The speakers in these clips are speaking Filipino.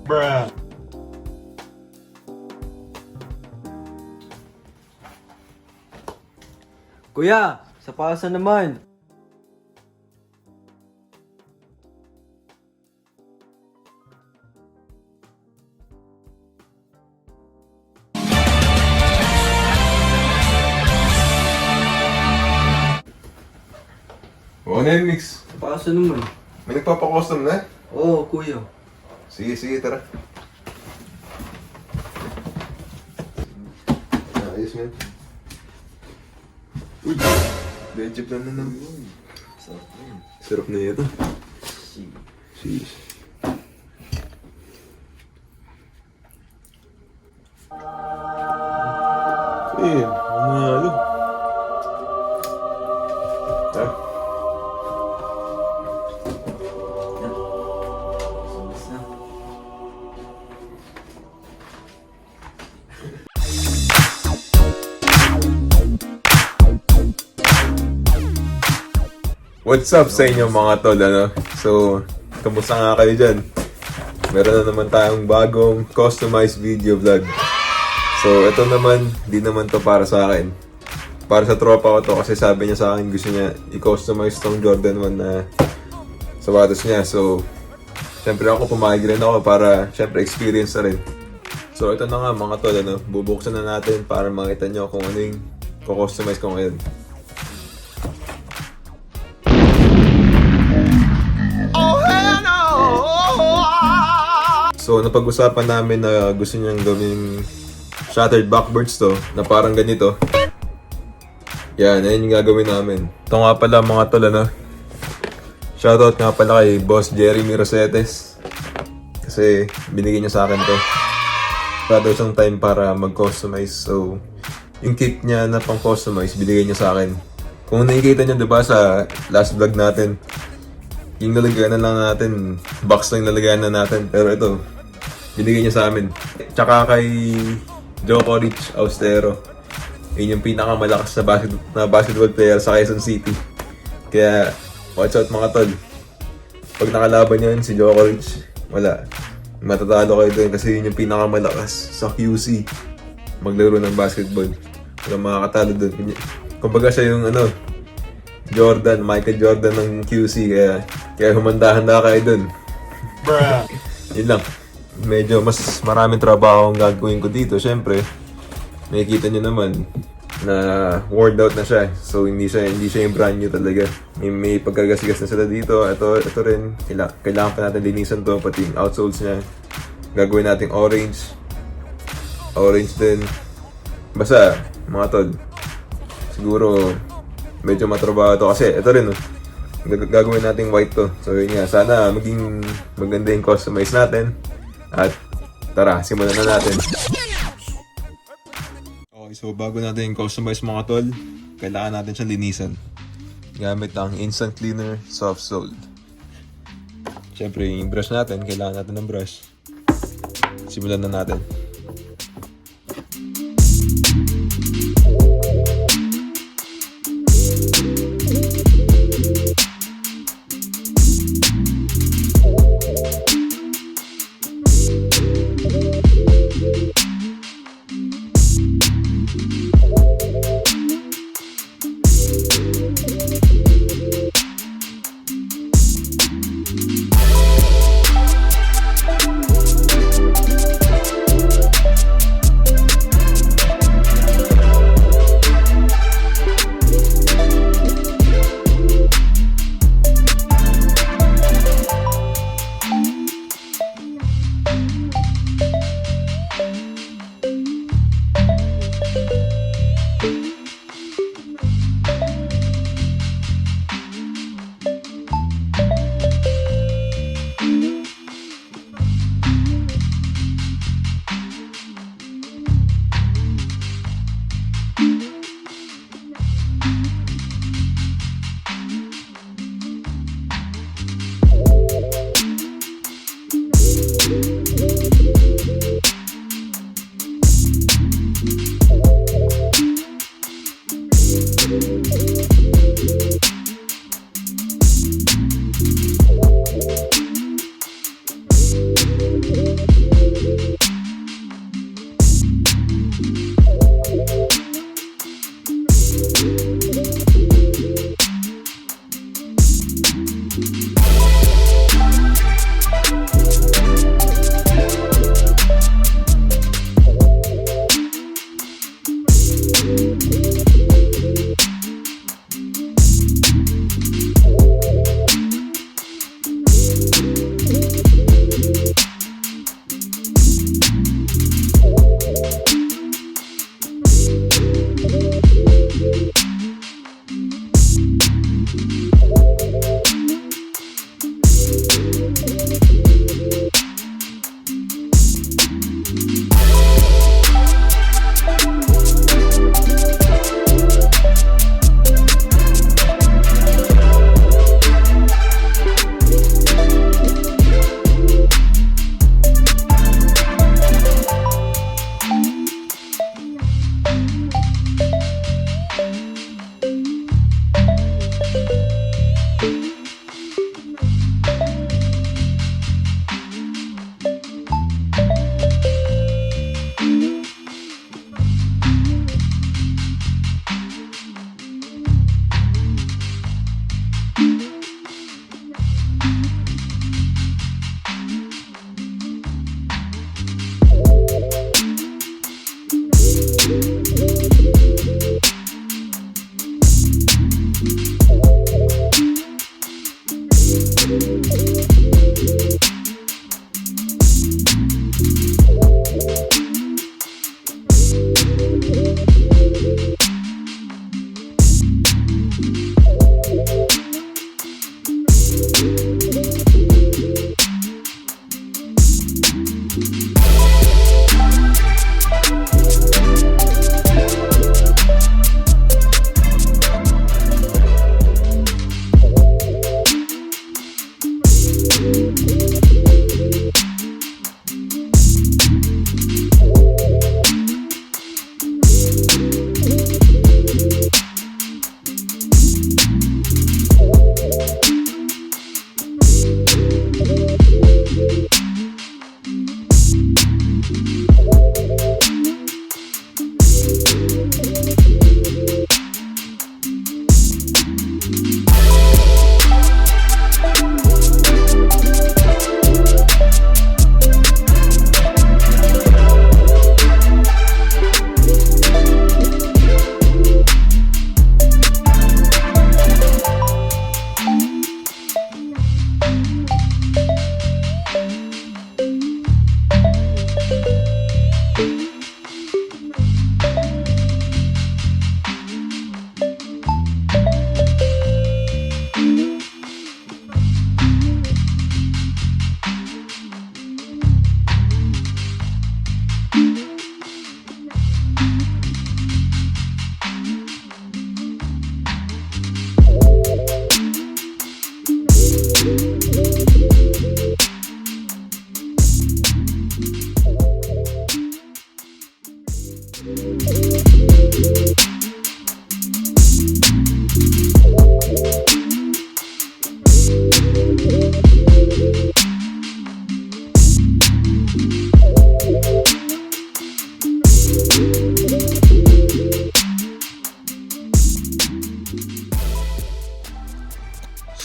Bruh. Kuya, sa pasa naman. Oo na yun, Mix. Sa pasa naman. May nagpapakostom na? Oo, kuya. Sige, sige, tara. Ayos, man. Uy! Legit na naman. Sarap na ito. Sheesh. Eh, manalo. Tara. What's up sa inyo mga tol, ano? So, kamusta nga kayo dyan? Meron na naman tayong bagong customized video vlog. So, ito naman, di naman to para sa akin. Para sa tropa ko to kasi sabi niya sa akin gusto niya i-customize tong Jordan 1 na sapatos niya. So, syempre ako pumayag rin ako para syempre experience na rin. So, ito na nga mga tol, ano? Bubuksan na natin para makita nyo kung ano yung kukustomize ko ngayon. So, napag-usapan namin na gusto niyang gawing shattered backboards to, na parang ganito. Yan, ayun yung gagawin namin. Ito nga pala mga tol, ano? Shoutout nga pala kay Boss Jeremy Rosetes. Kasi binigay niya sa akin to. Wala daw siyang time para mag-customize. So, yung kit niya na pang-customize, binigay niya sa akin. Kung nakikita niyo, diba, sa last vlog natin, yung lalagyan na lang natin, box lang lalagyan na natin. Pero ito, binigay niya sa amin. Tsaka kay Joko Rich Austero. Yun yung pinakamalakas na basketball player sa Quezon City. Kaya, watch out mga tol. Pag nakalaban yun, si Joko Rich, wala. Matatalo kayo doon kasi yun yung pinakamalakas sa QC. Maglaro ng basketball. Walang makakatalo doon. Kumbaga siya yung ano, Jordan, Michael Jordan ng QC. Kaya humanda-handa kayo doon. Bruh. Yun lang. Medyo mas maraming trabaho ang gagawin ko dito. Siyempre, nakikita nyo naman na worn out na siya. So, hindi siya yung brand new talaga. May pagkagasigas na sila dito. Ito rin. Kailangan pa natin linisan to. Pati yung outsoles niya. Gagawin natin orange. Orange din. Basta, mga tol. Siguro, medyo matrabaho to. Kasi, ito rin. Gagawin natin white to. So, yun nga. Sana maging maganda yung customize natin. At tara, simulan na natin. Okay, so bago natin yung customize mga tol, kailangan natin siyang linisan. Gamit ang instant cleaner soft sole. Siyempre, yung brush natin, kailangan natin ng brush. Simulan na natin.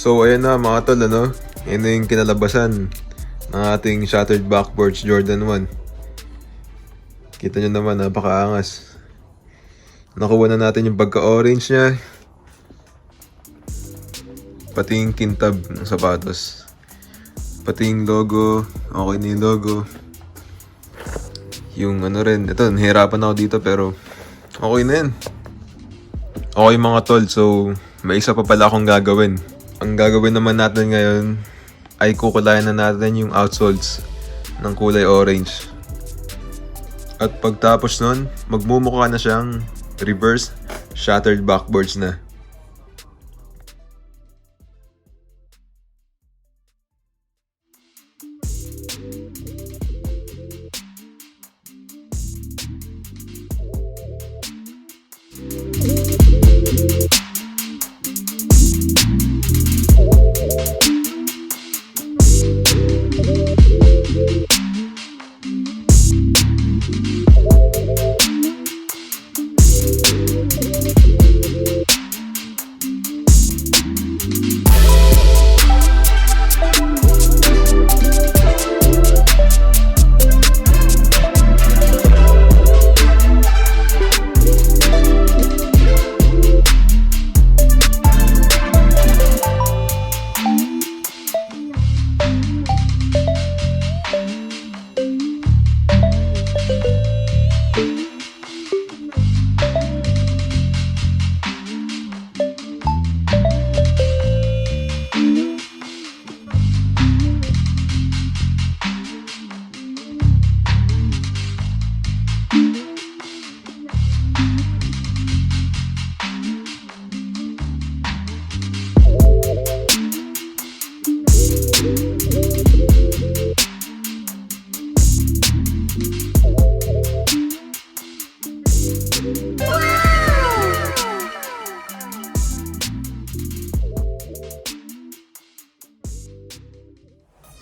So ayan na mga tol, ano? Yan na yung kinalabasan ng ating shattered backboards Jordan 1. Kita nyo naman, napakaangas. Nakuha na natin yung pagka-orange niya. Pati yung kintab ng sapatos. Pati yung logo, okay na yung logo. Yung ano rin, ito, nahihirapan ako dito pero okay na yan. Okay mga tol, so may isa pa pala akong gagawin. Ang gagawin naman natin ngayon ay kukulayan na natin yung outsoles ng kulay orange. At pagtapos nun, magmumukha na siyang reverse shattered backboards na.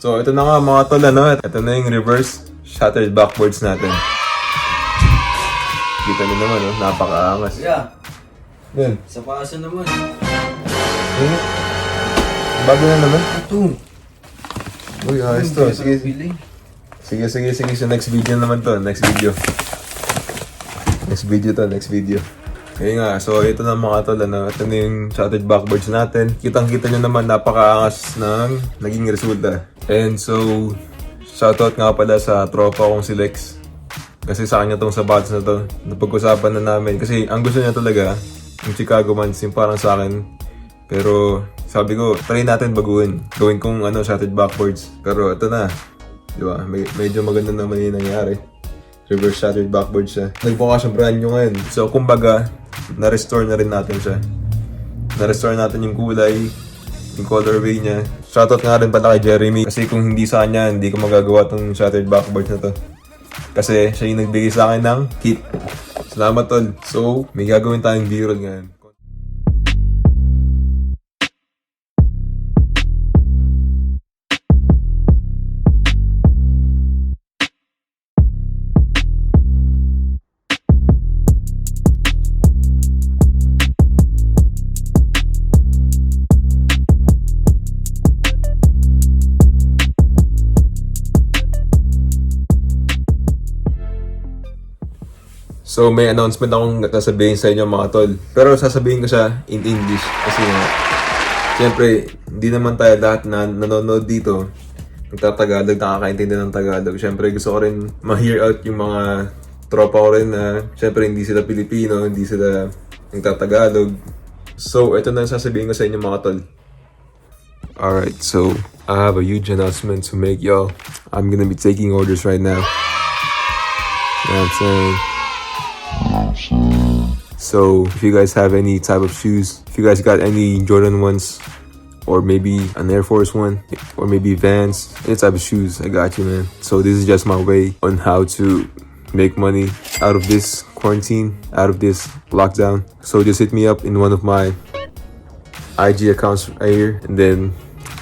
So, ito na nga mga tol, ano? Ito na yung reverse shattered backboards natin. Kita nyo naman, oh. Napakaangas. Kuya, Yan. sa paasan naman. Yan. Bago na naman. Ito. Uy, ayos to. Sige. Bili. Sige. So, next video naman to. Next video to. Okay nga, so ito na mga tol, ano, ito na yung shattered backboards natin. Kitang-kita nyo naman, napakaangas ng naging resulta. And so, shoutout nga pala sa tropa kong si Lex. Kasi sa kanya tong sapatos na to, napag-usapan na namin. Kasi ang gusto niya talaga, yung Chicago Mans, yung parang sa akin. Pero sabi ko, try natin baguhin. Gawin kong shattered backboards. Pero ito na, di ba? Medyo maganda naman yung nangyari. Reverse shattered backboard siya. Nagbuka siya brand new ngayon. So, kumbaga, na-restore na rin natin siya. Na-restore natin yung kulay, yung colorway niya. Shoutout nga rin pala kay Jeremy. Kasi kung hindi sa kanya, hindi ko magagawa tong shattered backboard na to. Kasi siya yung nagbigay sa akin ng kit. Salamat tol. So, may gagawin tayong B-roll ngayon. So, may announcement akong sasabihin sa inyo mga tol. Pero sasabihin ko siya in English. Kasi siyempre, hindi naman tayo lahat na nanonood dito nagtatagalog, nakakaintindi ng Tagalog. Siyempre, gusto ko rin ma-hear out yung mga tropa ko rin na siyempre hindi sila Pilipino, hindi sila nagtatagalog. So, ito na sasabihin ko sa inyo mga tol. Alright, so I have a huge announcement to make, y'all. I'm gonna be taking orders right now. You know what I'm saying? So, if you guys have any type of shoes, if you guys got any Jordan ones, or maybe an Air Force one, or maybe Vans, any type of shoes, I got you, man. So this is just my way on how to make money out of this quarantine, out of this lockdown. So just hit me up in one of my IG accounts right here, and then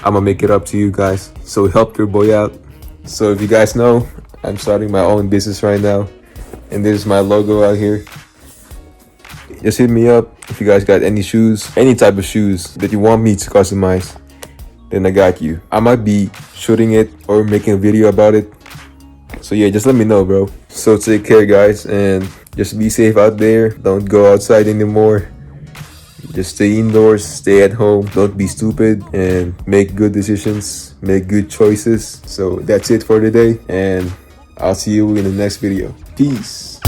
I'm gonna make it up to you guys. So help your boy out. So if you guys know, I'm starting my own business right now, and this is my logo out here. Just hit me up if you guys got any shoes, any type of shoes that you want me to customize, then I got you. I might be shooting it or making a video about it. So yeah, just let me know, bro. So take care, guys, and just be safe out there. Don't go outside anymore. Just stay indoors, stay at home. Don't be stupid and make good decisions, make good choices. So that's it for today, and I'll see you in the next video. Peace.